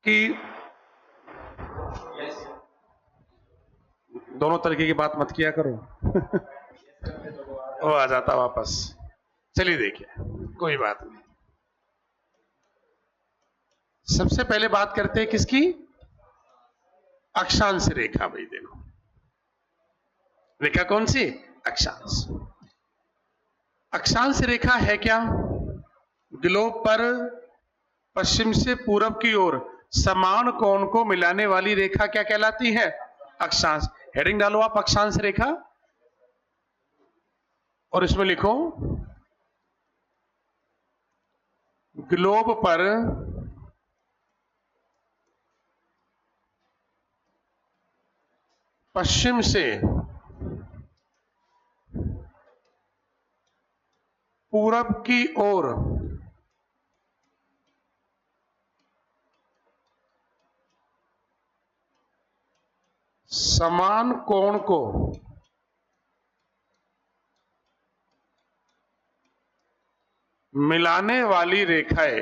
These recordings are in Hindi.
कि दोनों तरीके की बात मत किया करो। वो आ जाता वापस। चलिए देखिए, कोई बात नहीं। सबसे पहले बात करते हैं किसकी? अक्षांश रेखा। भाई देखो, रेखा कौन सी? अक्षांश। अक्षांश रेखा है क्या? ग्लोब पर पश्चिम से पूरब की ओर समान कोण को मिलाने वाली रेखा क्या कहलाती है? अक्षांश। हेडिंग डालो आप, अक्षांश रेखा, और इसमें लिखो ग्लोब पर पश्चिम से पूरब की ओर समान कोण को मिलाने वाली रेखाएं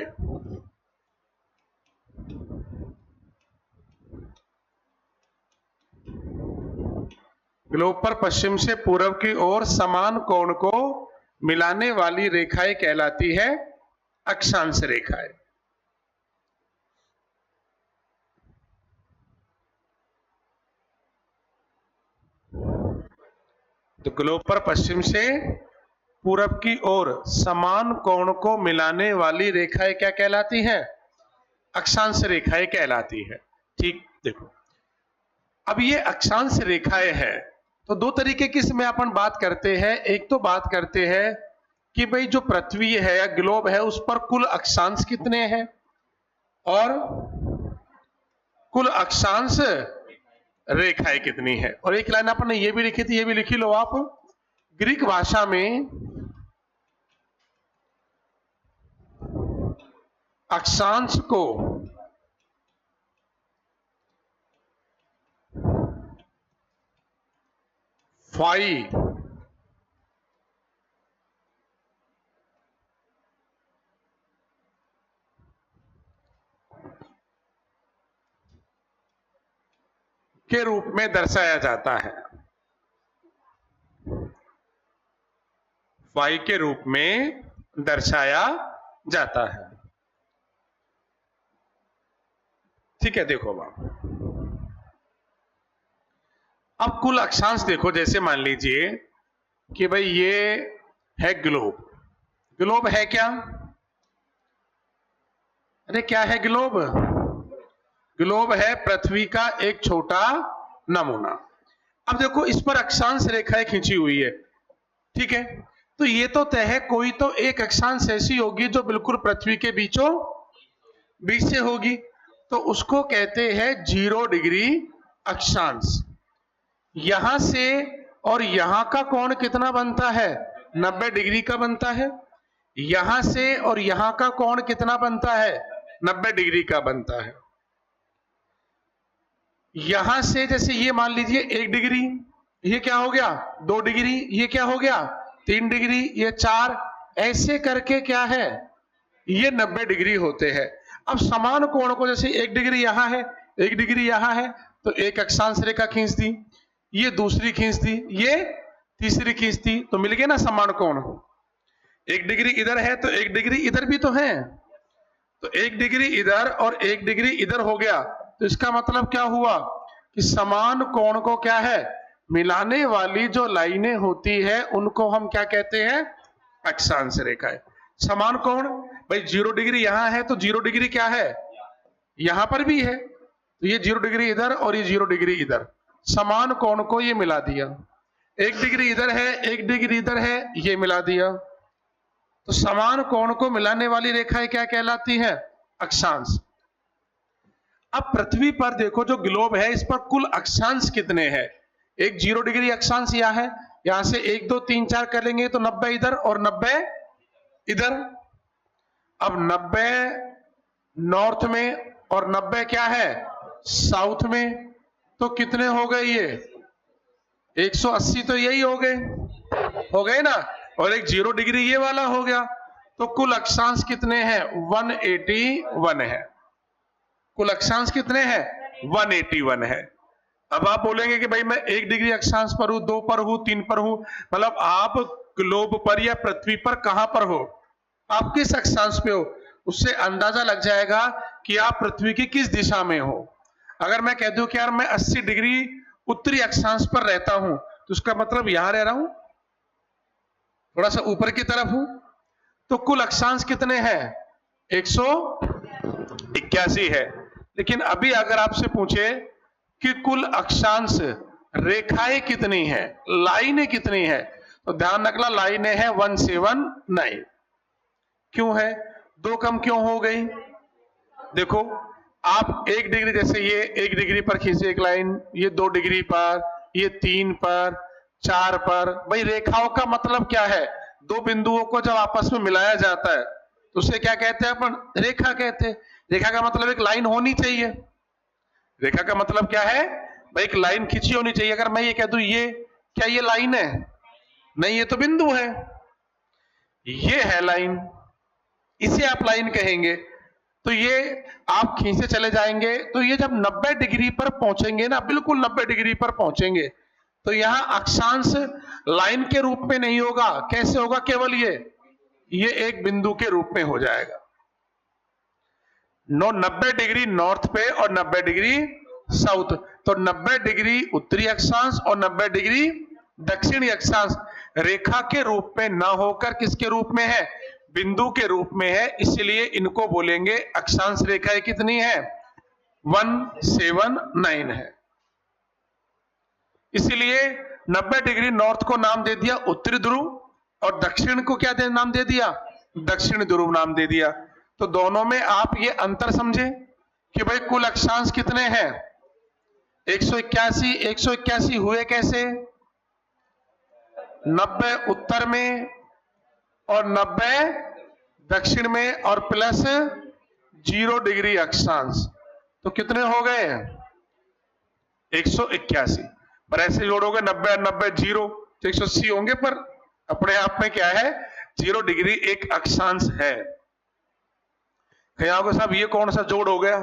ग्लोब पर पश्चिम से पूरब की ओर समान कोण को मिलाने वाली रेखाएं कहलाती है अक्षांश रेखाएं। तो ग्लोब पर पश्चिम से पूरब की ओर समान कोण को मिलाने वाली रेखाएं क्या कहलाती हैं? अक्षांश रेखाएं कहलाती है। ठीक, देखो अब ये अक्षांश रेखाएं हैं, तो दो तरीके की इसमें अपन बात करते हैं। एक तो बात करते हैं कि भाई जो पृथ्वी है या ग्लोब है उस पर कुल अक्षांश कितने हैं, और कुल अक्षांश रेखाएं कितनी है। और एक लाइन अपन ने ये भी लिखी थी, ये भी लिखी लो आप। ग्रीक भाषा में अक्षांश को फाई के रूप में दर्शाया जाता है। फाई के रूप में दर्शाया जाता है। ठीक है, देखो अब कुल अक्षांश देखो। जैसे मान लीजिए कि भाई ये है ग्लोब। ग्लोब है क्या? अरे क्या है ग्लोब? ग्लोब है पृथ्वी का एक छोटा नमूना। अब देखो इस पर अक्षांश रेखाएं खींची हुई है, ठीक है। तो ये तो तय है, कोई तो एक अक्षांश ऐसी होगी जो बिल्कुल पृथ्वी के बीचों बीच से होगी, तो उसको कहते हैं 0 डिग्री अक्षांश। यहां से और यहां का कोण कितना बनता है? 90 डिग्री का बनता है। यहां से और यहां का कोण कितना बनता है? 90 डिग्री का बनता है। यहां से जैसे ये मान लीजिए 1 डिग्री, ये क्या हो गया? 2 डिग्री, ये क्या हो गया? 3 डिग्री, ये 4, ऐसे करके क्या है? ये 90 डिग्री होते हैं। अब समान कोण को जैसे 1 डिग्री यहां है, 1 डिग्री यहां है, तो एक अक्षांश रेखा खींच दी, ये दूसरी खींच दी, ये तीसरी खींच दी, तो मिल गया ना समान कोण। 1 डिग्री इधर है तो 1 डिग्री इधर भी तो है, तो 1 डिग्री इधर और 1 डिग्री इधर हो गया। तो इसका मतलब क्या हुआ कि समान कोण को क्या है? मिलाने वाली जो लाइनें होती है उनको हम क्या कहते हैं? अक्षांश रेखाएं। समान कोण, भाई 0 डिग्री यहां है तो 0 डिग्री क्या है? यहां पर भी है, तो ये 0 डिग्री इधर और ये 0 डिग्री इधर, समान कोण को ये मिला दिया। 1 डिग्री इधर है, 1 डिग्री इधर है, ये मिला दिया। तो समान कोण को मिलाने वाली रेखाएं क्या कहलाती है? अक्षांश। अब पृथ्वी पर देखो जो ग्लोब है इस पर कुल अक्षांश कितने हैं? एक 0 डिग्री अक्षांश यहां है, यहां से 1 2 3 4 करेंगे तो 90 इधर और 90 इधर। अब 90 नॉर्थ में और 90 क्या है? साउथ में, तो कितने हो गए ये? 180 तो यही हो गए ना, और एक 0 डिग्री ये वाला हो गया, तो कुल अक्षांश कितने हैं? 181 है। कुल अक्षांश कितने हैं? 181 है। अब आप बोलेंगे कि भाई मैं 1 डिग्री अक्षांश पर हूं, 2 पर हूं, 3 पर हूं, मतलब आप ग्लोब पर या पृथ्वी पर कहां पर हो, आप किस अक्षांश पे हो, उससे अंदाजा लग जाएगा कि आप पृथ्वी की किस दिशा में हो। अगर मैं कह दूं कि यार मैं 80 डिग्री उत्तरी अक्षांश पर रहता हूं, तो उसका मतलब यहां रह रहा हूं, थोड़ा सा ऊपर की तरफ हूं। तो कुल अक्षांश कितने हैं? 181 है। लेकिन अभी अगर आपसे पूछे कि कुल अक्षांश रेखाएं कितनी है, लाइनें कितनी है, तो ध्यान रखना लाइनें हैं 179। क्यों है? 2 कम क्यों हो गई? देखो आप 1 डिग्री, जैसे ये 1 डिग्री पर खींचे एक लाइन, ये 2 डिग्री पर, ये 3 पर, 4 पर। भाई रेखाओं का मतलब क्या है? दो बिंदुओं को जब आपस में मिलाया जाता है तो उसे क्या कहते हैं अपन? रेखा कहते हैं। रेखा का मतलब एक लाइन होनी चाहिए। रेखा का मतलब क्या है? भाई एक लाइन खींची होनी चाहिए। अगर मैं ये कह दूं ये क्या ये लाइन है? नहीं, ये तो बिंदु है। ये है लाइन, इसे आप लाइन कहेंगे। तो ये आप खींचे चले जाएंगे, तो ये जब 90 डिग्री पर पहुंचेंगे ना, बिल्कुल 90 डिग्री पर पहुंचेंगे, तो यहां अक्षांश लाइन के रूप में नहीं होगा। कैसे होगा? केवल ये एक बिंदु के रूप में हो जाएगा। 90 डिग्री नॉर्थ पे और 90 डिग्री साउथ, तो 90 डिग्री उत्तरी अक्षांश और 90 डिग्री दक्षिणी अक्षांश रेखा के रूप में ना होकर किसके रूप में है? बिंदु के रूप में है। इसलिए इनको बोलेंगे अक्षांश रेखाएं कितनी है? 179 है। इसलिए 90 डिग्री नॉर्थ को नाम दे दिया उत्तरी ध्रुव और दक्षिण को क्या नाम दे दिया? दक्षिण ध्रुव नाम दे दिया। तो दोनों में आप ये अंतर समझे कि भाई कुल अक्षांश कितने हैं? 181। 181 हुए कैसे? 90 उत्तर में और 90 दक्षिण में और प्लस 0 डिग्री अक्षांश, तो कितने हो गए? 181। पर ऐसे जोड़ोगे 90 और 90 0 तो 180 होंगे, पर अपने आप में क्या है? 0 डिग्री एक अक्षांश है। कहीं साहब ये कौन सा जोड़ हो गया?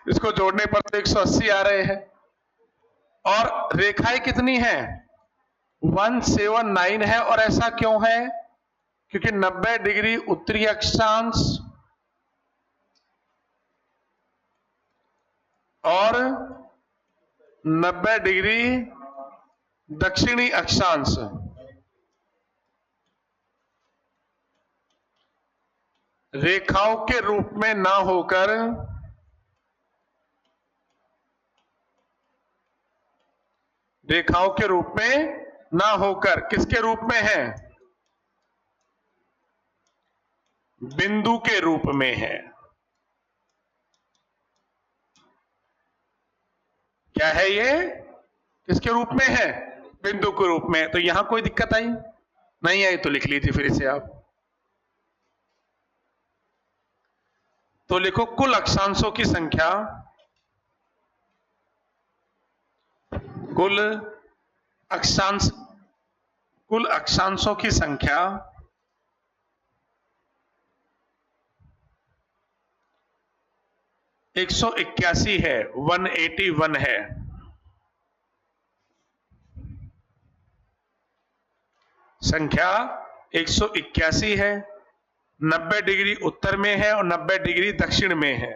इसको जोड़ने पर तो 180 आ रहे हैं। और रेखाएं कितनी हैं? 179 है। और ऐसा क्यों है? क्योंकि 90 डिग्री उत्तरी अक्षांश और 90 डिग्री दक्षिणी अक्षांश रेखाओं के रूप में ना होकर किसके रूप में है? बिंदु के रूप में है। क्या है ये? किसके रूप में है? बिंदु के रूप में। तो यहां कोई दिक्कत आई? नहीं आई तो लिख लीजिए फिर इसे आप। तो लिखो कुल अक्षांशों की संख्या, कुल अक्षांशों की संख्या 181 है, 181 है। संख्या 181 है, 90 डिग्री उत्तर में है और 90 डिग्री दक्षिण में है,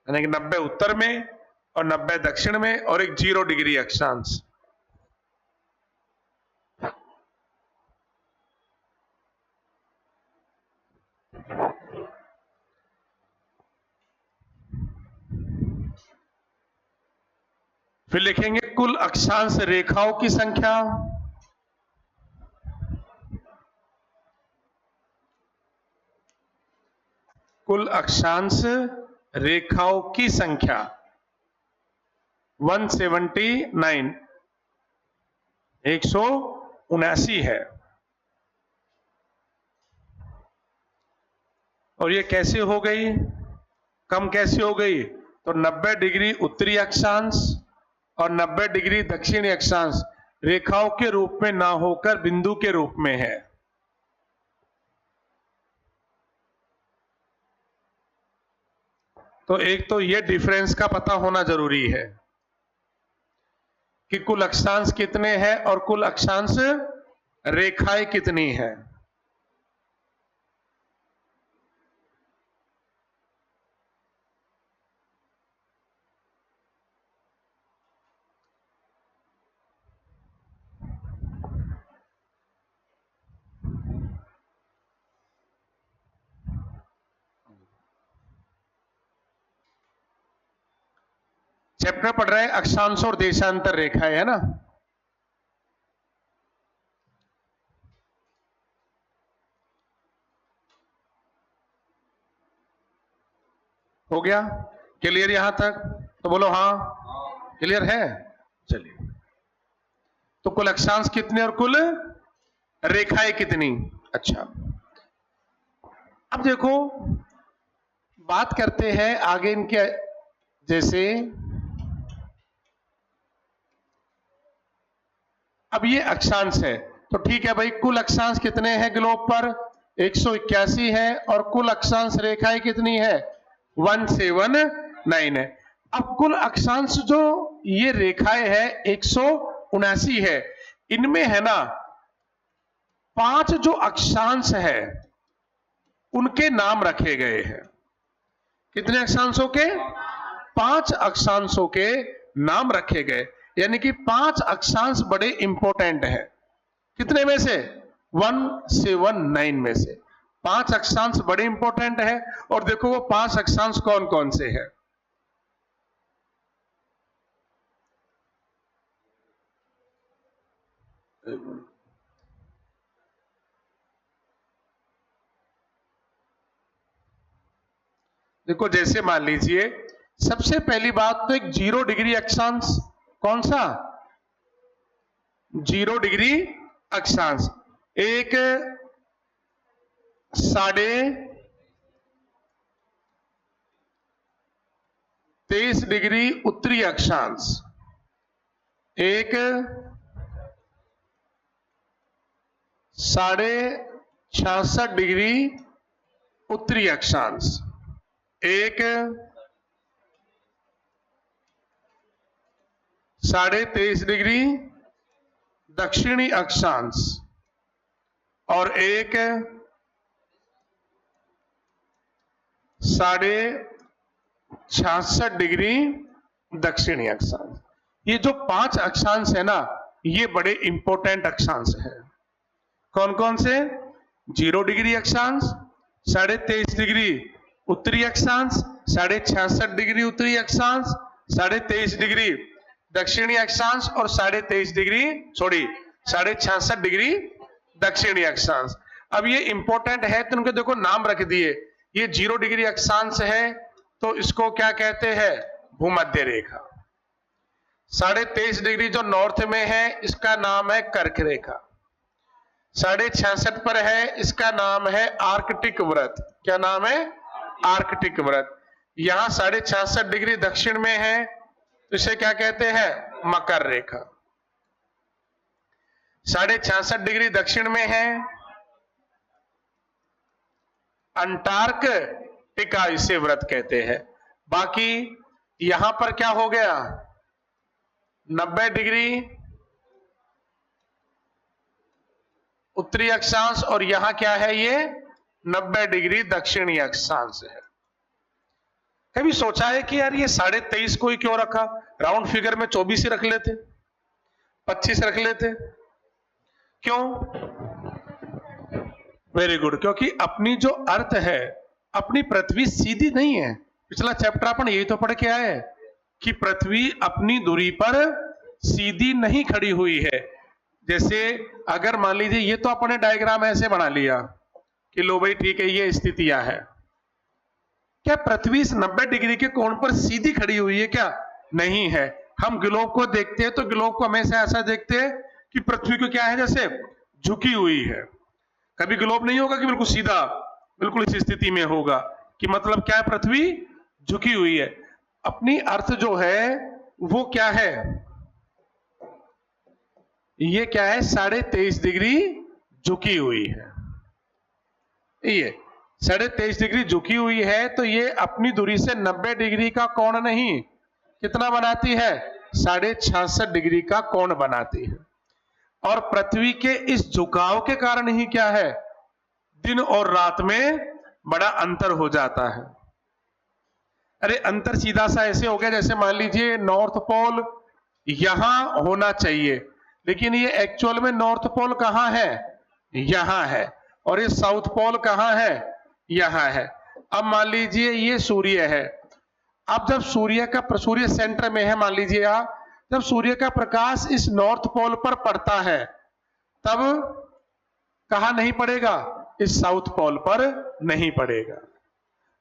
यानी कि 90 उत्तर में और 90 दक्षिण में और एक 0 डिग्री अक्षांश। फिर लिखेंगे कुल अक्षांश रेखाओं की संख्या, कुल अक्षांश रेखाओं की संख्या 179, 179 है। और ये कैसे हो गई? कम कैसे हो गई? तो 90 डिग्री उत्तरी अक्षांश और 90 डिग्री दक्षिणी अक्षांश रेखाओं के रूप में ना होकर बिंदु के रूप में है। तो एक तो ये डिफरेंस का पता होना जरूरी है कि कुल अक्षांश कितने हैं और कुल अक्षांश रेखाएं कितनी है। चैप्टर पढ़ रहे हैं अक्षांश और देशांतर रेखाएं, है ना। हो गया क्लियर यहां तक? तो बोलो हाँ, क्लियर है। चलिए, तो कुल अक्षांश कितने और कुल रेखाएं कितनी। अच्छा, अब देखो बात करते हैं आगे इनके, जैसे अब ये अक्षांश है तो ठीक है भाई, कुल अक्षांश कितने हैं ग्लोब पर 181 है और कुल अक्षांश रेखाएं कितनी है 179 है। अब कुल अक्षांश जो ये रेखाएं है 179 है, इनमें है ना 5 जो अक्षांश है उनके नाम रखे गए हैं। कितने अक्षांशों के? 5 अक्षांशों के नाम रखे गए, यानी कि 5 अक्षांश बड़े इंपॉर्टेंट है। कितने में से? 179 में से 5 अक्षांश बड़े इंपॉर्टेंट है। और देखो वो 5 अक्षांश कौन कौन से हैं। देखो जैसे मान लीजिए सबसे पहली बात तो एक 0 डिग्री अक्षांश, कौन सा? 0 डिग्री अक्षांश। एक 23.5 डिग्री उत्तरी अक्षांश, एक 66.5 डिग्री उत्तरी अक्षांश, एक 23.5 डिग्री दक्षिणी अक्षांश और एक 66.5 डिग्री दक्षिणी अक्षांश। ये जो 5 अक्षांश है ना, ये बड़े इंपॉर्टेंट अक्षांश है। कौन कौन से? 0 डिग्री अक्षांश, 23.5 डिग्री उत्तरी अक्षांश, 66.5 डिग्री उत्तरी अक्षांश, 23.5 डिग्री दक्षिणी अक्षांश और 23.5 डिग्री 66.5 डिग्री दक्षिणी अक्षांश। अब ये इंपॉर्टेंट है तो उनको देखो नाम रख दिए। ये 0 डिग्री अक्षांश है तो इसको क्या कहते हैं? भूमध्य रेखा। 23.5 डिग्री जो नॉर्थ में है इसका नाम है कर्क रेखा। 66.5 पर है इसका नाम है आर्कटिक व्रत। क्या नाम है? आर्कटिक व्रत। यहां 66.5 डिग्री दक्षिण में है तो इसे क्या कहते हैं? मकर रेखा। 66.5 डिग्री दक्षिण में है अंटार्कटिका, इसे व्रत कहते हैं। बाकी यहां पर क्या हो गया? 90 डिग्री उत्तरी अक्षांश और यहां क्या है? ये 90 डिग्री दक्षिणी अक्षांश है। कभी सोचा है कि यार ये 23.5 को ही क्यों रखा? राउंड फिगर में 24 ही रख लेते, 25 रख लेते, क्यों? वेरी गुड, क्योंकि अपनी जो अर्थ है, अपनी पृथ्वी सीधी नहीं है। पिछला चैप्टर अपन यही तो पढ़ के आए कि पृथ्वी अपनी दूरी पर सीधी नहीं खड़ी हुई है। जैसे अगर मान लीजिए ये तो अपने डायग्राम ऐसे बना लिया कि लो भाई ठीक है ये स्थितियां है, क्या पृथ्वी इस 90 डिग्री के कोण पर सीधी खड़ी हुई है? क्या नहीं है। हम ग्लोब को देखते हैं तो ग्लोब को हमेशा ऐसा देखते हैं कि पृथ्वी को क्या है, जैसे झुकी हुई है। कभी ग्लोब नहीं होगा कि बिल्कुल सीधा, बिल्कुल इस स्थिति में होगा कि मतलब क्या है? पृथ्वी झुकी हुई है। अपनी अर्थ जो है वो क्या है? ये क्या है? 23.5 डिग्री झुकी हुई है। ये 23.5 डिग्री झुकी हुई है, तो ये अपनी दूरी से 90 डिग्री का कोण नहीं, कितना बनाती है? 66.5 डिग्री का कोण बनाती है। और पृथ्वी के इस झुकाव के कारण ही क्या है, दिन और रात में बड़ा अंतर हो जाता है। अरे अंतर सीधा सा ऐसे हो गया, जैसे मान लीजिए नॉर्थ पोल यहां होना चाहिए, लेकिन ये एक्चुअल में नॉर्थ पोल कहां है? यहां है। और ये साउथ पोल कहां है? यहां है। अब मान लीजिए ये सूर्य है। अब जब सूर्य सेंटर में है, मान लीजिए आप, जब सूर्य का प्रकाश इस नॉर्थ पोल पर पड़ता है, तब कहां नहीं पड़ेगा? इस साउथ पोल पर नहीं पड़ेगा।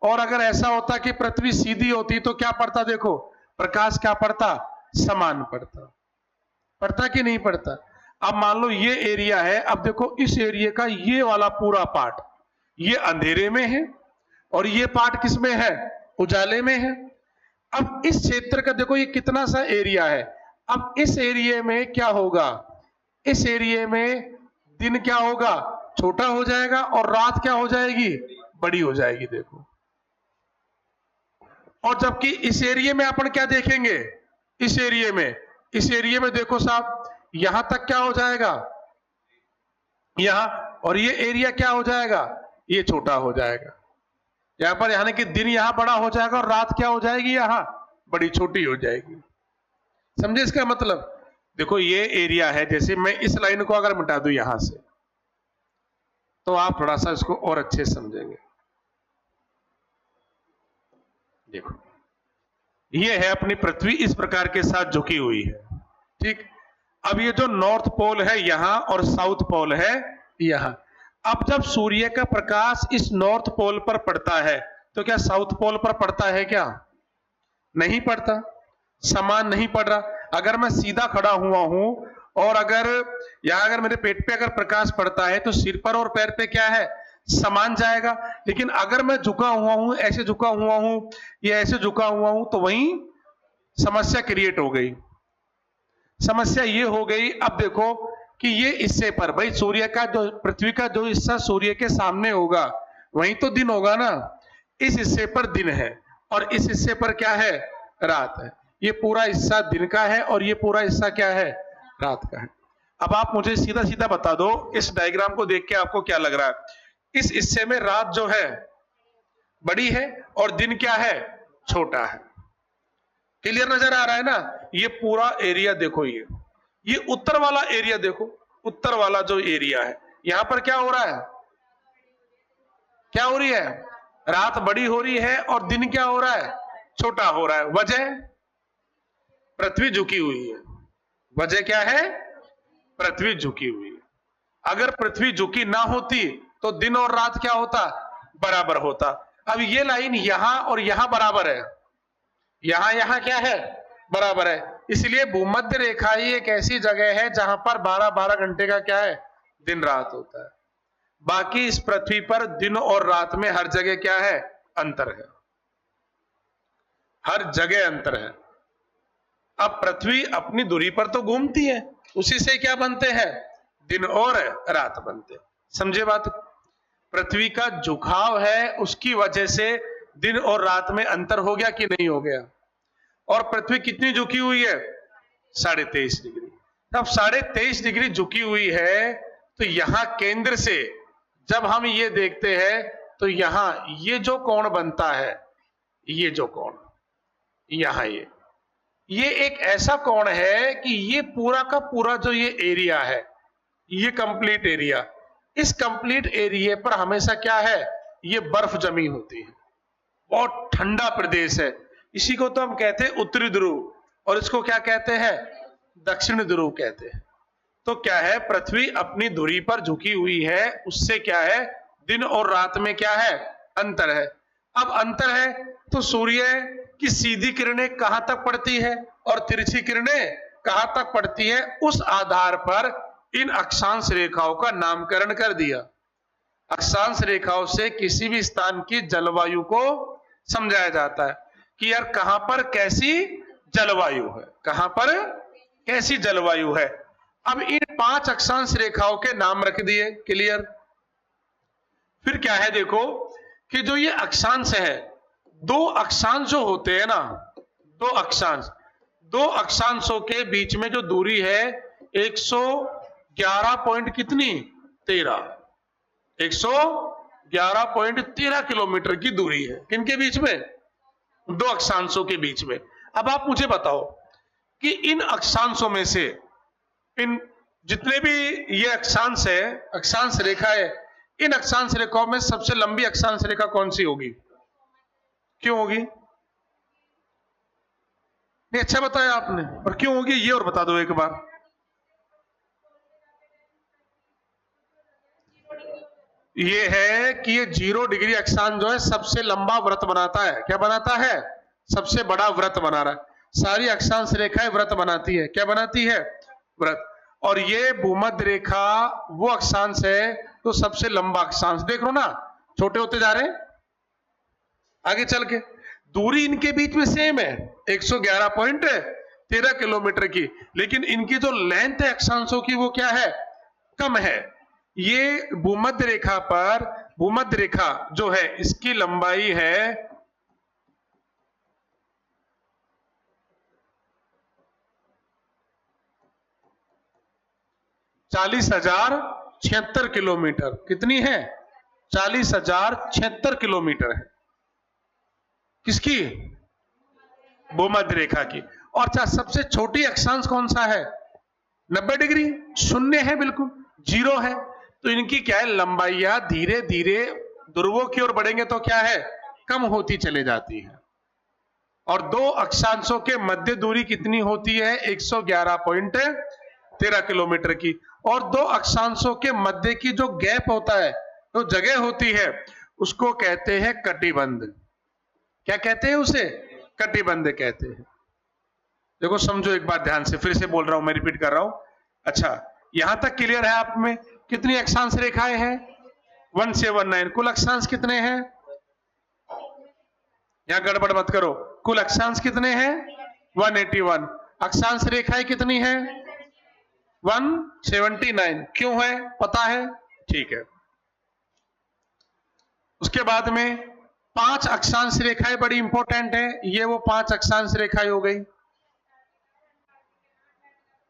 और अगर ऐसा होता कि पृथ्वी सीधी होती तो क्या पड़ता? देखो, प्रकाश क्या पड़ता? समान पड़ता। पड़ता कि नहीं पड़ता? अब मान लो ये एरिया है, अब देखो इस एरिया का ये वाला पूरा पार्ट ये अंधेरे में है, और ये पार्ट किस में है? उजाले में है। अब इस क्षेत्र का देखो ये कितना सा एरिया है। अब इस एरिया में क्या होगा? इस एरिया में दिन क्या होगा? छोटा हो जाएगा, और रात क्या हो जाएगी? बड़ी हो जाएगी। देखो, और जबकि इस एरिया में अपन क्या देखेंगे? इस एरिया में देखो साहब, यहां तक क्या हो जाएगा? यहां, और ये एरिया क्या हो जाएगा? ये छोटा हो जाएगा। यहां पर यानी कि दिन यहां बड़ा हो जाएगा, और रात क्या हो जाएगी? यहां बड़ी छोटी हो जाएगी। समझे इसका मतलब? देखो ये एरिया है, जैसे मैं इस लाइन को अगर मिटा दूं यहां से, तो आप थोड़ा सा इसको और अच्छे समझेंगे। देखो, ये है अपनी पृथ्वी, इस प्रकार के साथ झुकी हुई है। ठीक, अब ये जो नॉर्थ पोल है यहां, और साउथ पोल है यहां। अब जब सूर्य का प्रकाश इस नॉर्थ पोल पर पड़ता है, तो क्या साउथ पोल पर पड़ता है? क्या नहीं पड़ता, समान नहीं पड़ रहा। अगर मैं सीधा खड़ा हुआ हूं, और अगर मेरे पेट पे अगर प्रकाश पड़ता है, तो सिर पर और पैर पे क्या है? समान जाएगा। लेकिन अगर मैं झुका हुआ हूं, ऐसे झुका हुआ हूं, या ऐसे झुका हुआ हूं, तो वहीं समस्या क्रिएट हो गई। समस्या ये हो गई, अब देखो कि ये हिस्से पर भाई सूर्य का जो, पृथ्वी का जो हिस्सा सूर्य के सामने होगा, वहीं तो दिन होगा ना। इस हिस्से पर दिन है, और इस हिस्से पर क्या है? रात है। ये पूरा हिस्सा दिन का है, और ये पूरा हिस्सा क्या है? रात का है। अब आप मुझे सीधा सीधा बता दो, इस डायग्राम को देख के आपको क्या लग रहा है? इस हिस्से में रात जो है बड़ी है, और दिन क्या है? छोटा है। क्लियर नजर आ रहा है ना? ये पूरा एरिया देखो, ये उत्तर वाला एरिया देखो, उत्तर वाला जो एरिया है, यहां पर क्या हो रहा है? क्या हो रही है? रात बड़ी हो रही है, और दिन क्या हो रहा है? छोटा हो रहा है। वजह? पृथ्वी झुकी हुई है। वजह क्या है? पृथ्वी झुकी हुई है। अगर पृथ्वी झुकी ना होती, तो दिन और रात क्या होता? बराबर होता। अब ये लाइन यहां और यहां बराबर है, यहां क्या है? बराबर है। इसलिए भूमध्य रेखा ही एक ऐसी जगह है जहां पर 12-12 घंटे का क्या है? दिन रात होता है। बाकी इस पृथ्वी पर दिन और रात में हर जगह क्या है? अंतर है। हर जगह अंतर है। अब पृथ्वी अपनी दूरी पर तो घूमती है, उसी से क्या बनते हैं? दिन और रात बनते हैं। समझे बात? पृथ्वी का झुकाव है, उसकी वजह से दिन और रात में अंतर हो गया कि नहीं हो गया? और पृथ्वी कितनी झुकी हुई है? 23.5 डिग्री। तब 23.5 डिग्री झुकी हुई है, तो यहां केंद्र से जब हम ये देखते हैं, तो यहां ये जो कोण बनता है, ये जो कोण यहां, ये एक ऐसा कोण है कि ये पूरा का पूरा जो ये एरिया है, ये कंप्लीट एरिया, इस कंप्लीट एरिया पर हमेशा क्या है? ये बर्फ जमी होती है। बहुत ठंडा प्रदेश है। इसी को तो हम कहते हैं उत्तरी ध्रुव, और इसको क्या कहते हैं? दक्षिण ध्रुव कहते हैं। तो क्या है? पृथ्वी अपनी धुरी पर झुकी हुई है, उससे क्या है? दिन और रात में क्या है? अंतर है। अब अंतर है, तो सूर्य की सीधी किरणें कहां तक पड़ती है, और तिरछी किरणें कहां तक पड़ती है, उस आधार पर इन अक्षांश रेखाओं का नामकरण कर दिया। अक्षांश रेखाओं से किसी भी स्थान की जलवायु को समझाया जाता है कि यार कहां पर कैसी जलवायु है, कहां पर कैसी जलवायु है। अब इन 5 अक्षांश रेखाओं के नाम रख दिए। क्लियर? फिर क्या है? देखो कि जो ये अक्षांश है, दो अक्षांश जो होते हैं ना, दो अक्षांशों के बीच में जो दूरी है 111 पॉइंट कितनी 13 111.13 किलोमीटर की दूरी है। किनके बीच में? दो अक्षांशों के बीच में। अब आप मुझे बताओ कि इन अक्षांशों में से, इन जितने भी ये अक्षांश है, अक्षांश रेखा है, इन अक्षांश रेखाओं में सबसे लंबी अक्षांश रेखा कौन सी होगी? क्यों होगी? नहीं, अच्छा बताया आपने। और क्यों होगी ये और बता दो एक बार। ये है कि ये 0 डिग्री अक्षांश जो है सबसे लंबा वृत्त बनाता है। क्या बनाता है? सबसे बड़ा वृत्त बना रहा है। सारी अक्षांश रेखाएं वृत्त बनाती है। क्या बनाती है? वृत्त। और ये भूमध्य रेखा वो अक्षांश है तो सबसे लंबा अक्षांश। देख लो ना, छोटे होते जा रहे हैं आगे चल के। दूरी इनके बीच में सेम है 111.13 किलोमीटर की, लेकिन इनकी जो लेंथ है अक्षांशों की वो क्या है? कम है। ये भूमध्य रेखा पर, भूमध्य रेखा जो है इसकी लंबाई है 40,076 किलोमीटर। कितनी है? 40,076 किलोमीटर है। किसकी? भूमध्य रेखा की। और अच्छा, सबसे छोटी अक्षांश कौन सा है? 90 डिग्री। शून्य है, बिल्कुल जीरो है। तो इनकी क्या है? लंबाइयां धीरे धीरे ध्रुवों की ओर बढ़ेंगे तो क्या है? कम होती चले जाती है। और दो अक्षांशों के मध्य दूरी कितनी होती है? 111.13 किलोमीटर की। और दो अक्षांशों के मध्य की जो गैप होता है, जो जगह होती है, उसको कहते हैं कटिबंध। क्या कहते हैं उसे? कटिबंध कहते हैं। देखो समझो एक बात ध्यान से, फिर से बोल रहा हूं, मैं रिपीट कर रहा हूं। अच्छा, यहां तक क्लियर है आप में? कितनी अक्षांश रेखाएं हैं? 1719। कुल अक्षांश कितने हैं? यहां गड़बड़ मत करो। कुल अक्षांश कितने हैं? 181। अक्षांश रेखाएं कितनी हैं? 179। क्यों है? पता है? ठीक है। उसके बाद में 5 अक्षांश रेखाएं बड़ी इंपॉर्टेंट है। ये वो 5 अक्षांश रेखाएं हो गई।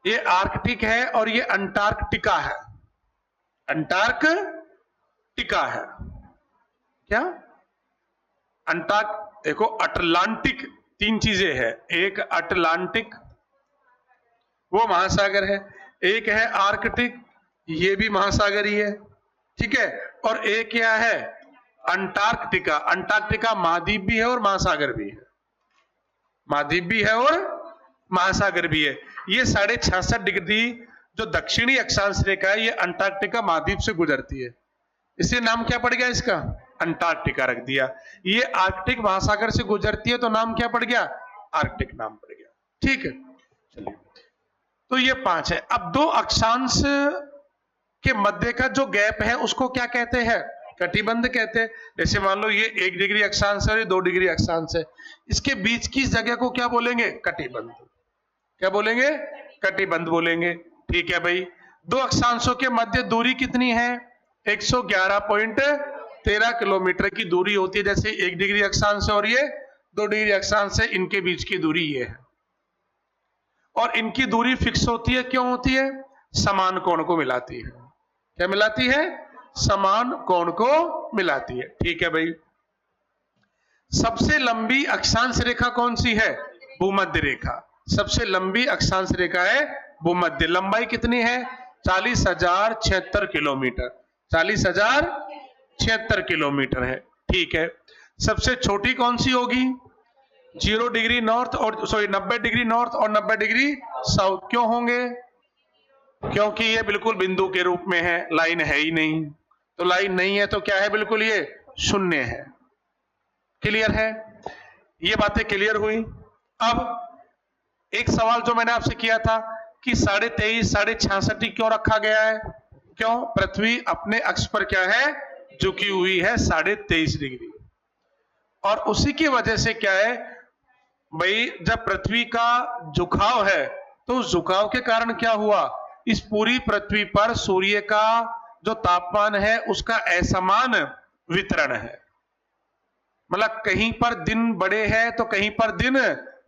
ये आर्कटिक है और ये अंटार्कटिका है। अंटार्कटिका है। क्या? देखो, अटलांटिक 3 चीजें हैं। एक अटलांटिक, वो महासागर है। एक है आर्कटिक, ये भी महासागर ही है। ठीक है। और एक क्या है? अंटार्कटिका। अंटार्कटिका महाद्वीप भी है और महासागर भी है। महाद्वीप भी है और महासागर भी है। ये 66.5 डिग्री जो दक्षिणी अक्षांश रेखा है, ये अंटार्कटिका महाद्वीप से गुजरती है। इसे नाम क्या पड़ गया इसका? अंटार्कटिका रख दिया। ये आर्कटिक महासागर से गुजरती है तो नाम क्या पड़ गया? आर्कटिक नाम पड़ गया। ठीक है, चलिए। तो ये 5 है। अब दो अक्षांश के मध्य का जो गैप है उसको क्या कहते हैं? कटिबंध कहते हैं। जैसे मान लो ये 1 डिग्री अक्षांश है और ये 2 डिग्री अक्षांश है, इसके बीच की जगह को क्या बोलेंगे? कटिबंध। क्या बोलेंगे? कटिबंध बोलेंगे। ठीक है भाई। दो अक्षांशों के मध्य दूरी कितनी है? 111.13 किलोमीटर की दूरी होती है। जैसे 1 डिग्री अक्षांश और ये 2 डिग्री अक्षांश है, इनके बीच की दूरी ये है। और इनकी दूरी फिक्स होती है। क्यों होती है? समान कोण को मिलाती है। क्या मिलाती है? समान कोण को मिलाती है। ठीक है भाई। सबसे लंबी अक्षांश रेखा कौन सी है? भूमध्य रेखा। सबसे लंबी अक्षांश रेखा है भूमध्य। लंबाई कितनी है? 40,076 किलोमीटर। 40,076 किलोमीटर है। ठीक है। सबसे छोटी कौन सी होगी? 0 डिग्री नॉर्थ और 90 डिग्री नॉर्थ और 90 डिग्री साउथ। क्यों होंगे? क्योंकि ये बिल्कुल बिंदु के रूप में है, लाइन है ही नहीं। तो लाइन नहीं है तो क्या है? बिल्कुल ये शून्य है। क्लियर है? ये बातें क्लियर हुई। अब एक सवाल जो मैंने आपसे किया था कि 23.5, 66.5 क्यों रखा गया है? क्यों? पृथ्वी अपने अक्ष पर क्या है? झुकी हुई है 23.5 डिग्री। और उसी की वजह से क्या है भाई, जब पृथ्वी का झुकाव है तो उस झुकाव के कारण क्या हुआ? इस पूरी पृथ्वी पर सूर्य का जो तापमान है उसका असमान वितरण है। मतलब कहीं पर दिन बड़े हैं तो कहीं पर दिन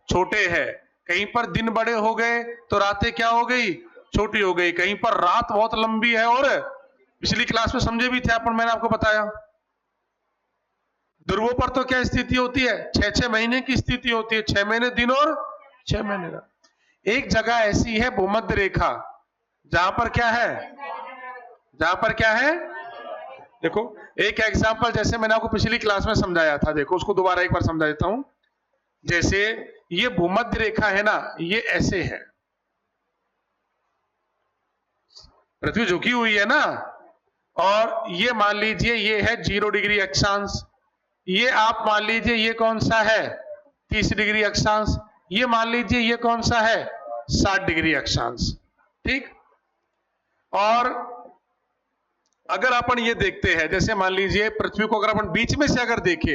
छोटे हैं, कहीं पर दिन बड़े हो गए तो रातें क्या हो गई, छोटी हो गई, कहीं पर रात बहुत लंबी है। और पिछली क्लास में समझे भी थे अपन, मैंने आपको बताया ध्रुवों पर तो क्या स्थिति होती है, 6-6 महीने की स्थिति होती है, 6 महीने दिन और 6 महीने रात। एक जगह ऐसी है भूमध्य रेखा, जहां पर क्या है, जहां पर क्या है, देखो एक एग्जांपल जैसे मैंने आपको पिछली क्लास में समझाया था, देखो उसको दोबारा एक बार समझा देता हूं। जैसे ये भूमध्य रेखा है ना, ये ऐसे है, पृथ्वी झुकी हुई है ना, और ये मान लीजिए ये है 0 डिग्री अक्षांश, ये आप मान लीजिए ये कौन सा है 30 डिग्री अक्षांश, ये मान लीजिए ये कौन सा है 60 डिग्री अक्षांश, ठीक। और अगर अपन ये देखते हैं, जैसे मान लीजिए पृथ्वी को अगर अपन बीच में से अगर देख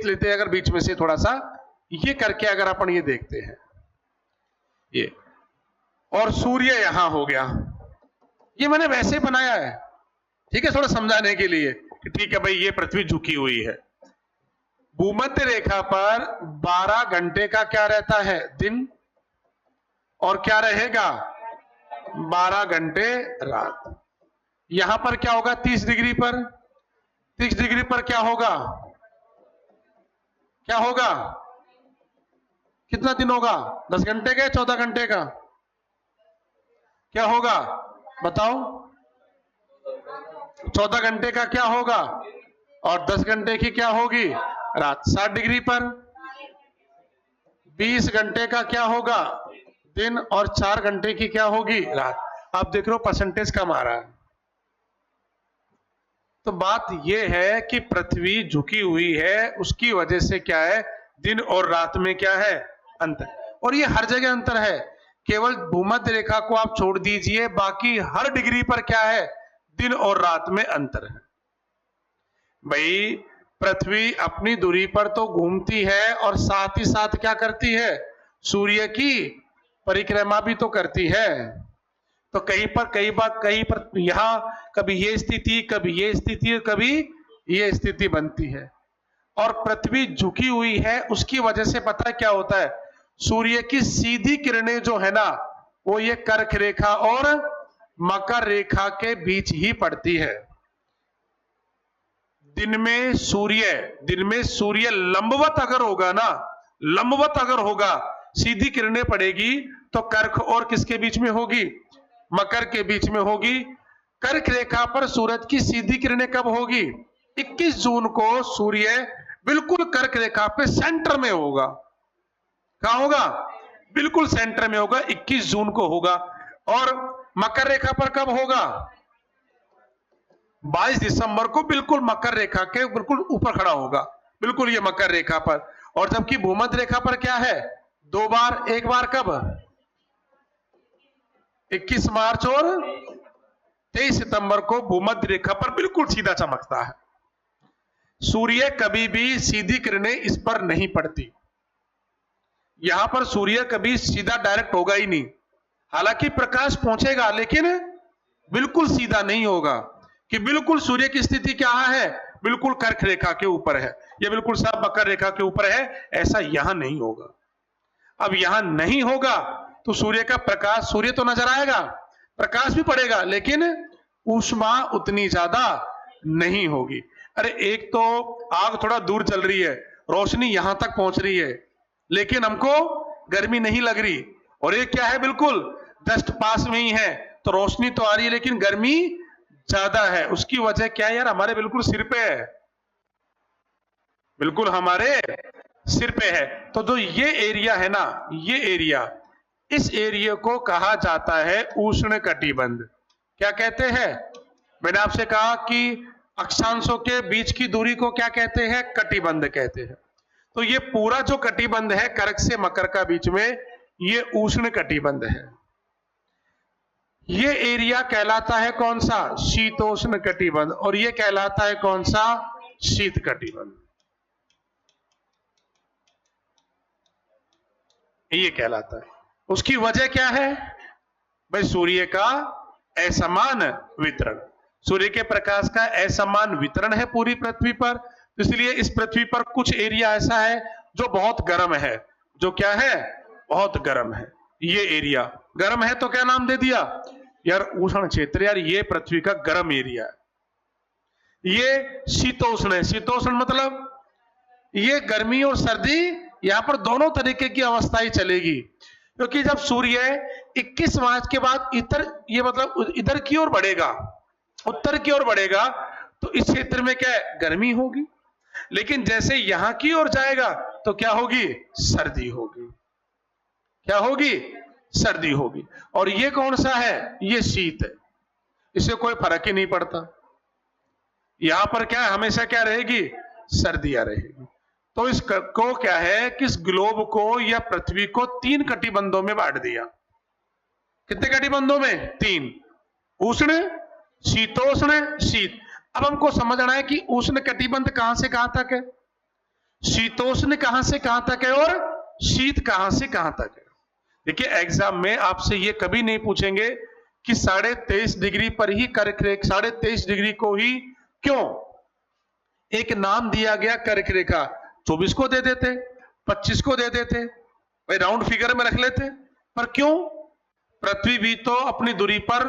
लेते हैं, अगर बीच में से थोड़ा सा ये करके अगर अपन ये देखते हैं, ये और सूर्य यहां हो गया, ये मैंने वैसे बनाया है, ठीक है, थोड़ा समझाने के लिए कि ठीक है भाई ये पृथ्वी झुकी हुई है। भूमध्य रेखा पर 12 घंटे का क्या रहता है दिन, और क्या रहेगा 12 घंटे रात। यहां पर क्या होगा 30 डिग्री पर, 30 डिग्री पर क्या होगा, क्या होगा, कितना दिन होगा, 10 घंटे का 14 घंटे का, क्या होगा बताओ, 14 घंटे का क्या होगा, और 10 घंटे की क्या होगी रात। 60 डिग्री पर 20 घंटे का क्या होगा दिन, और 4 घंटे की क्या होगी रात। आप देख रहे हो परसेंटेज कम आ रहा है। तो बात यह है कि पृथ्वी झुकी हुई है, उसकी वजह से क्या है दिन और रात में क्या है अंतर, और ये हर जगह अंतर है, केवल भूमध्य रेखा को आप छोड़ दीजिए, बाकी हर डिग्री पर क्या है दिन और रात में अंतर है। भाई पृथ्वी अपनी दूरी पर तो घूमती है और साथ ही साथ क्या करती है, सूर्य की परिक्रमा भी तो करती है। तो कहीं पर यहां कभी ये स्थिति, कभी ये स्थिति, कभी ये स्थिति बनती है। और पृथ्वी झुकी हुई है, उसकी वजह से पता क्या होता है, सूर्य की सीधी किरणें जो है ना, वो ये कर्क रेखा और मकर रेखा के बीच ही पड़ती है। दिन में सूर्य लंबवत अगर होगा ना, लंबवत अगर होगा, सीधी किरणें पड़ेगी तो कर्क और किसके बीच में होगी, मकर के बीच में होगी। कर्क रेखा पर सूरज की सीधी किरणें कब होगी, 21 जून को सूर्य बिल्कुल कर्क रेखा पे सेंटर में होगा। कहां होगा, बिल्कुल सेंटर में होगा, 21 जून को होगा। और मकर रेखा पर कब होगा, 22 दिसंबर को बिल्कुल मकर रेखा के बिल्कुल ऊपर खड़ा होगा, बिल्कुल ये मकर रेखा पर। और जबकि भूमध्य रेखा पर क्या है, 2 बार, एक बार कब 21 मार्च और 23 सितंबर को भूमध्य रेखा पर बिल्कुल सीधा चमकता है। सूर्य कभी भी सीधी किरणें इस पर नहीं पड़ती, यहां पर सूर्य कभी सीधा डायरेक्ट होगा ही नहीं, हालांकि प्रकाश पहुंचेगा लेकिन बिल्कुल सीधा नहीं होगा, कि बिल्कुल सूर्य की स्थिति क्या है, बिल्कुल कर्क रेखा के ऊपर है, यह बिल्कुल सब मकर रेखा के ऊपर है, ऐसा यहां नहीं होगा। अब यहां नहीं होगा तो सूर्य का प्रकाश, सूर्य तो नजर आएगा, प्रकाश भी पड़ेगा, लेकिन ऊष्मा उतनी ज्यादा नहीं होगी। अरे एक तो आग थोड़ा दूर चल रही है, रोशनी यहां तक पहुंच रही है, लेकिन हमको गर्मी नहीं लग रही, और एक क्या है बिल्कुल जस्ट पास में ही है, तो रोशनी तो आ रही है लेकिन गर्मी ज्यादा है। उसकी वजह क्या है यार, हमारे बिल्कुल सिर पे है, बिल्कुल हमारे सिर पे है। तो जो ये एरिया है ना, ये एरिया, इस एरिया को कहा जाता है उष्ण कटिबंध। क्या कहते हैं, मैंने आपसे कहा कि अक्षांशों के बीच की दूरी को क्या कहते हैं, कटिबंध कहते हैं। तो ये पूरा जो कटिबंध है कर्क से मकर का बीच में, ये उष्ण कटिबंध है। ये एरिया कहलाता है कौन सा, शीतोष्ण कटिबंध, और ये कहलाता है कौन सा, शीत कटिबंध। ये कहलाता है। उसकी वजह क्या है भाई, सूर्य का असमान वितरण, सूर्य के प्रकाश का असमान वितरण है पूरी पृथ्वी पर। इसलिए इस पृथ्वी पर कुछ एरिया ऐसा है जो बहुत गर्म है। जो क्या है? बहुत गर्म है। ये एरिया गर्म है तो क्या नाम दे दिया यार? उष्ण क्षेत्र। यार ये पृथ्वी का गर्म एरिया है। ये शीतोष्ण है। शीतोष्ण मतलब ये गर्मी और सर्दी यहां पर दोनों तरीके की अवस्थाएं चलेगी, क्योंकि जब सूर्य 21 मार्च के बाद ये मतलब इधर की ओर बढ़ेगा, उत्तर की ओर बढ़ेगा, तो इस क्षेत्र में क्या है? गर्मी होगी। लेकिन जैसे यहां की ओर जाएगा तो क्या होगी? सर्दी होगी। क्या होगी? सर्दी होगी। और ये कौन सा है? ये शीत है। इससे कोई फर्क ही नहीं पड़ता। यहां पर क्या है? हमेशा क्या रहेगी? सर्दियां रहेगी। तो इसको क्या है कि इस ग्लोब को या पृथ्वी को 3 कटिबंधों में बांट दिया। कितने कटिबंधों में? 3। उष्ण, शीतोष्ण, शीत। अब हमको समझना है कि उष्ण कटिबंध कहां से कहां तक है, शीतोष्ण कहां से कहां तक है, और शीत कहां से कहां तक है। देखिए एग्जाम में आपसे ये कभी नहीं पूछेंगे कि 23.5 डिग्री पर ही कर्क रेखा, 23.5 डिग्री को ही क्यों एक नाम दिया गया कर्क रेखा। 24 को दे देते, 25 को दे देते, भाई राउंड फिगर में रख लेते। पर क्यों? पृथ्वी भी तो अपनी दूरी पर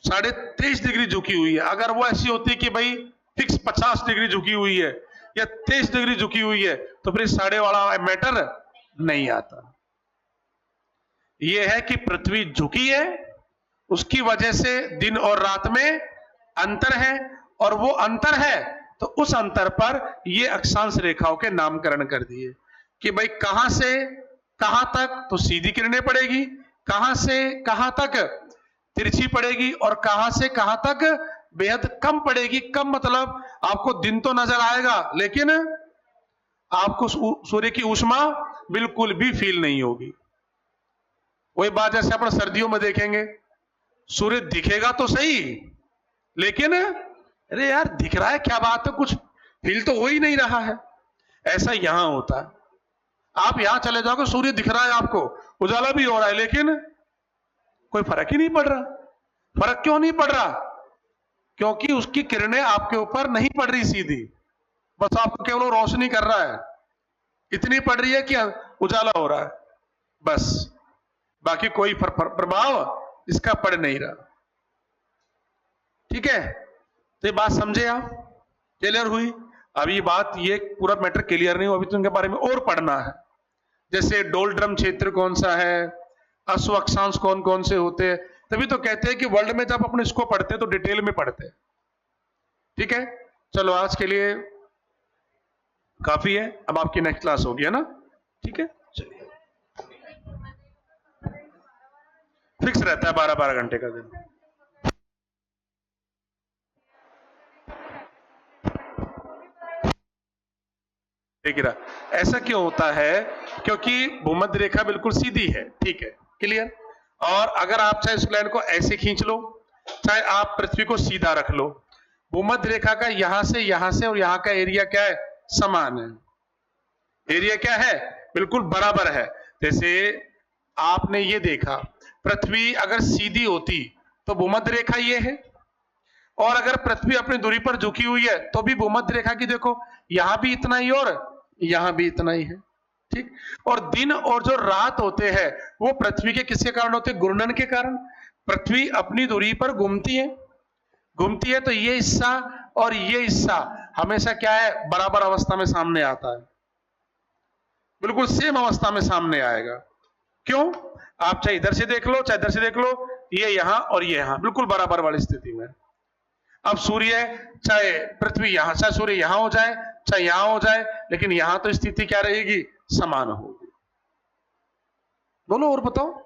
23.5 डिग्री झुकी हुई है। अगर वो ऐसी होती कि भाई फिक्स 50 डिग्री झुकी हुई है या 23 डिग्री झुकी हुई है तो फिर साढ़े वाला मैटर नहीं आता। यह है कि पृथ्वी झुकी है, उसकी वजह से दिन और रात में अंतर है, और वो अंतर है तो उस अंतर पर ये अक्षांश रेखाओं के नामकरण कर दिए कि भाई कहां से कहां तक तो सीधी किरणें पड़ेगी, कहां से कहां तक तिरछी पड़ेगी, और कहां से कहां तक बेहद कम पड़ेगी। कम मतलब आपको दिन तो नजर आएगा लेकिन आपको सूर्य की ऊष्मा बिल्कुल भी फील नहीं होगी। वही बात जैसे अपन सर्दियों में देखेंगे, सूर्य दिखेगा तो सही लेकिन अरे यार दिख रहा है क्या बात है, कुछ फील तो हो ही नहीं रहा है। ऐसा यहां होता है। आप यहां चले जाओगे, सूर्य दिख रहा है आपको, उजाला भी हो रहा है, लेकिन कोई फर्क ही नहीं पड़ रहा। फर्क क्यों नहीं पड़ रहा? क्योंकि उसकी किरणें आपके ऊपर नहीं पड़ रही सीधी, बस आपको केवल रोशनी कर रहा है, इतनी पड़ रही है कि उजाला हो रहा है, बस। बाकी कोई प्रभाव इसका पड़ नहीं रहा। ठीक है, तो ये बात समझे आप? क्लियर हुई? अब ये बात, ये पूरा मैटर क्लियर नहीं हुआ, अभी तो इनके बारे में और पढ़ना है। जैसे डोलड्रम क्षेत्र कौन सा है, अश्व अक्षांश कौन कौन से होते हैं। तभी तो कहते हैं कि वर्ल्ड में जब अपन इसको पढ़ते हैं तो डिटेल में पढ़ते हैं। ठीक है, चलो आज के लिए काफी है, अब आपकी नेक्स्ट क्लास होगी, है ना? ठीक है, चलिए। फिक्स रहता है 12-12 घंटे का दिन। ठीक है, ऐसा क्यों होता है? क्योंकि भूमध्य रेखा बिल्कुल सीधी है। ठीक है, क्लियर? और अगर आप चाहे इस लाइन को ऐसे खींच लो, चाहे आप पृथ्वी को सीधा रख लो, भूमध्य रेखा का यहां से और यहां का एरिया क्या है? समान है। एरिया क्या है? बिल्कुल बराबर है। जैसे आपने ये देखा, पृथ्वी अगर सीधी होती तो भूमध्य रेखा ये है, और अगर पृथ्वी अपनी दूरी पर झुकी हुई है तो भी भूमध्य रेखा की देखो, यहां भी इतना ही और यहां भी इतना ही है। ठीक, और दिन और जो रात होते हैं वो पृथ्वी के किसके कारण होते हैं? घूर्णन के कारण। पृथ्वी अपनी दूरी पर घूमती है, तो ये हिस्सा और ये हिस्सा हमेशा क्या है? बराबर अवस्था में सामने आता है, बिल्कुल सेम अवस्था में सामने आएगा। क्यों? आप चाहे इधर से देख लो चाहे इधर से देख लो, ये यहां और ये यहां बिल्कुल बराबर वाली स्थिति में। अब सूर्य चाहे पृथ्वी यहां, चाहे सूर्य यहां हो जाए चाहे यहां हो जाए, लेकिन यहां तो स्थिति क्या रहेगी? समान होगी। बोलो और बताओ।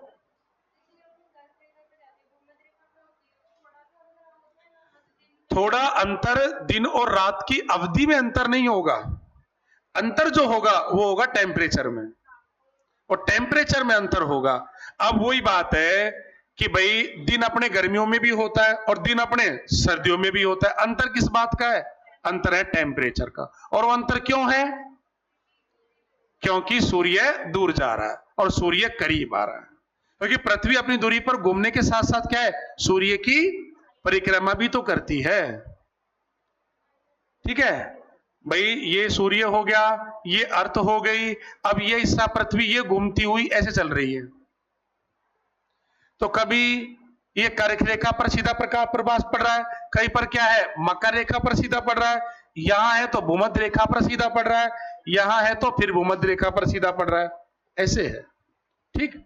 थोड़ा अंतर दिन और रात की अवधि में अंतर नहीं होगा, अंतर जो होगा वो होगा टेम्परेचर में, और टेम्परेचर में अंतर होगा। अब वही बात है कि भाई दिन अपने गर्मियों में भी होता है और दिन अपने सर्दियों में भी होता है। अंतर किस बात का है? अंतर है टेम्परेचर का। और वो अंतर क्यों है? क्योंकि सूर्य दूर जा रहा है और सूर्य करीब आ रहा है। क्योंकि पृथ्वी अपनी दूरी पर घूमने के साथ साथ क्या है? सूर्य की परिक्रमा भी तो करती है। ठीक है, भाई ये सूर्य हो गया, ये अर्थ हो गई, अब ये हिस्सा पृथ्वी, ये घूमती हुई ऐसे चल रही है। तो कभी ये कर्क रेखा पर सीधा प्रकाश पड़ रहा है, कहीं पर क्या है मकर रेखा पर सीधा पड़ रहा है, यहां है तो भूमध्य रेखा पर सीधा पड़ रहा है, यहां है तो फिर भूमध्य रेखा पर सीधा पड़ रहा है, ऐसे है। ठीक।